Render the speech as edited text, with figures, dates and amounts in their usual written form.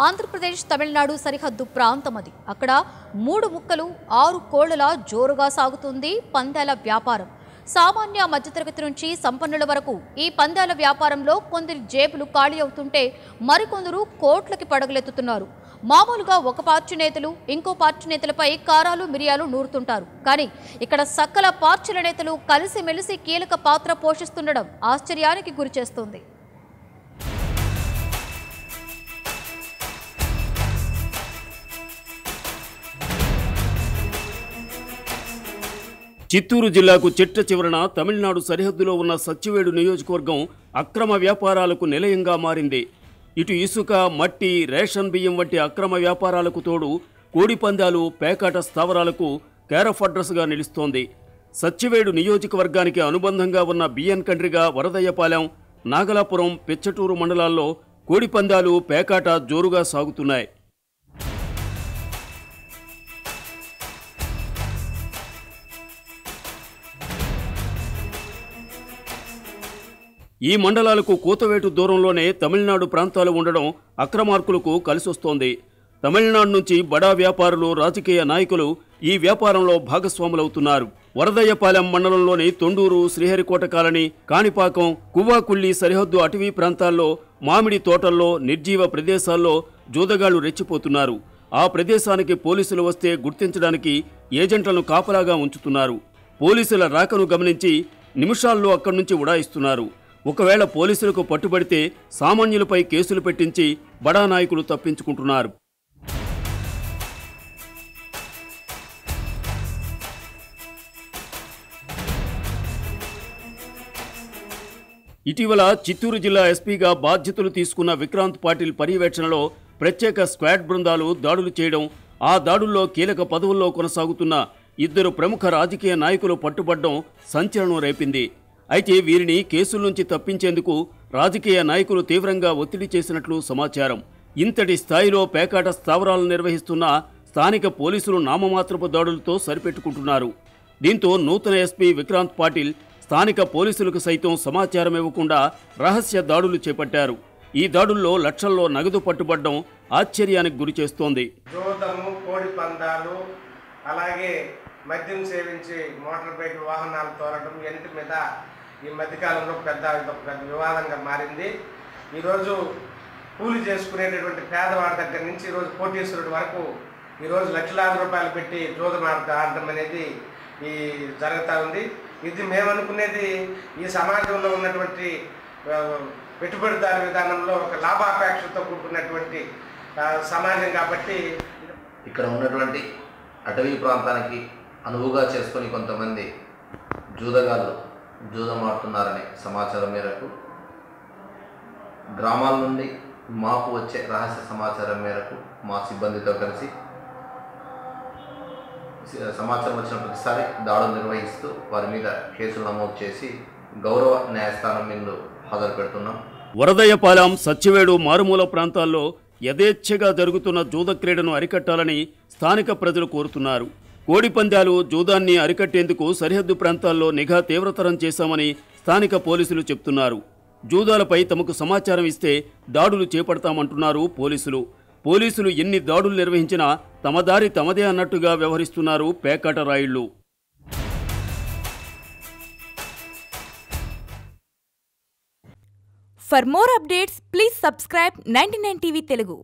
ఆంధ్రప్రదేశ్ తమిళనాడు సరిహద్దు ప్రాంతం అది. అక్కడ 3 ముక్కలు 6 కోళ్లలా జోరుగా సాగుతుంది పందాల వ్యాపారం. సామాన్య మధ్యతరగతి నుంచి సంపన్నుల వరకు ఈ పందాల వ్యాపారంలో కొందరి జేబులు ఖాళీ అవుతుంటే మరికొందరు కోట్లకి పడగలెత్తుతున్నారు. మామూలుగా ఒక పార్టీ నేతలు ఇంకో పార్టీ నేతలపై కారాలు మిరియాలు నూరుతుంటారు. కానీ ఇక్కడ సకల పార్టీల నేతలు కలిసిమెలిసి కీలక పాత్ర పోషిస్తుండడం ఆశ్చర్యానికి గురిచేస్తుంది. చిత్తూరు జిల్లాకు చిట్ట చివరన తమిళనాడు సరిహద్దులో ఉన్న సచ్చివేడు నియోజకవర్గం అక్రమ వ్యాపారాలకు నిలయంగా మారింది. ఇటు ఇసుక, మట్టి, రేషన్ బియ్యం వంటి అక్రమ వ్యాపారాలకు తోడు కోడిపందాలు, పేకాట స్థావరాలకు కేరఫ్ అడ్రస్గా నిలుస్తోంది. సచ్చివేడు నియోజకవర్గానికి అనుబంధంగా ఉన్న బియ్యన్ కండ్రిగ, వరదయ్యపాలెం, నాగలాపురం, పిచ్చటూరు మండలాల్లో కోడిపందాలు, పేకాట జోరుగా సాగుతున్నాయి. ఈ మండలాలకు కూతవేటు దూరంలోనే తమిళనాడు ప్రాంతాలు ఉండడం అక్రమార్కులకు కలిసొస్తోంది. తమిళనాడు నుంచి బడా వ్యాపారులు, రాజకీయ నాయకులు ఈ వ్యాపారంలో భాగస్వాములవుతున్నారు. వరదయ్యపాలెం మండలంలోని తొండూరు, శ్రీహరికోట కాలనీ, కాణిపాకం, కువ్వాకుళ్ళి సరిహద్దు అటవీ ప్రాంతాల్లో, మామిడి తోటల్లో, నిర్జీవ ప్రదేశాల్లో జూదగాళ్లు రెచ్చిపోతున్నారు. ఆ ప్రదేశానికి పోలీసులు వస్తే గుర్తించడానికి ఏజెంట్లను కాపలాగా ఉంచుతున్నారు. పోలీసుల రాకను గమనించి నిమిషాల్లో అక్కడి నుంచి ఉడాయిస్తున్నారు. ఒకవేళ పోలీసులకు పట్టుబడితే సామాన్యులపై కేసులు పెట్టించి బడా నాయకులు తప్పించుకుంటున్నారు. ఇటీవల చిత్తూరు జిల్లా ఎస్పీగా బాధ్యతలు తీసుకున్న విక్రాంత్ పాటిల్ పర్యవేక్షణలో ప్రత్యేక స్క్వాడ్ బృందాలు దాడులు చేయడం, ఆ దాడుల్లో కీలక పదవుల్లో కొనసాగుతున్న 2 ప్రముఖ రాజకీయ నాయకులు పట్టుబడడం సంచలనం రేపింది. అయితే వీరిని కేసుల నుంచి తప్పించేందుకు రాజకీయ నాయకులు తీవ్రంగా ఒత్తిడి చేసినట్లు సమాచారం. ఇంతటి స్థాయిలో పేకాట స్థావరాలు నిర్వహిస్తున్న స్థానిక పోలీసులు నామమాత్రపు దాడులతో సరిపెట్టుకుంటున్నారు. దీంతో నూతన ఎస్పీ విక్రాంత్ పాటిల్ స్థానిక పోలీసులకు సైతం సమాచారం ఇవ్వకుండా రహస్య దాడులు చేపట్టారు. ఈ దాడుల్లో లక్షల్లో నగదు పట్టుబడడం ఆశ్చర్యానికి గురిచేస్తోంది. అలాగే మద్యం సేవించి మోటార్ బైక్ వాహనాలు తోలడం ఇంటి మీద ఈ మధ్యకాలంలో పెద్ద వివాదంగా మారింది. ఈరోజు కూలి చేసుకునేటటువంటి పేదవాడి దగ్గర నుంచి ఈరోజు కోటీశ్వరుడి వరకు ఈరోజు లక్షలాది రూపాయలు పెట్టి జూదం ఆడటం అనేది ఈ జరుగుతూ ఉంది. ఇది మేమనుకునేది ఈ సమాజంలో ఉన్నటువంటి పెట్టుబడిదారు విధానంలో ఒక లాభాపేక్షతో కూడుకున్నటువంటి సమాజం కాబట్టి ఇక్కడ ఉన్నటువంటి అటవీ ప్రాంతానికి అనువుగా చేసుకొని కొంతమంది జూదగాళ్ళు జూదమాడుతున్నారనే సమాచారం మేరకు గ్రామాల నుండి మాకు వచ్చే రహస్య సమాచారం మేరకు మా సిబ్బందితో కలిసి సమాచారం వచ్చిన ప్రతిసారి దాడులు నిర్వహిస్తూ వారి మీద కేసులు నమోదు చేసి గౌరవ న్యాయస్థానం ముందు హాజరు పెడుతున్నాం. వరదయ్యపాలెం, సచ్చివేడు మారుమూల ప్రాంతాల్లో యథేచ్ఛగా జరుగుతున్న జూద క్రీడను అరికట్టాలని స్థానిక ప్రజలు కోరుతున్నారు. కోడిపందాలు, జూదాన్ని అరికట్టేందుకు సరిహద్దు ప్రాంతాల్లో నిఘా తీవ్రతరం చేశామని స్థానిక పోలీసులు చెప్తున్నారు. జూదాలపై తమకు సమాచారం ఇస్తే దాడులు చేపడతామంటున్నారు పోలీసులు. పోలీసులు ఎన్ని దాడులు నిర్వహించినా తమ దారి తమదే అన్నట్టుగా వ్యవహరిస్తున్నారు పేకాట రాయుళ్లు. For more updates, please subscribe 99 TV Telugu.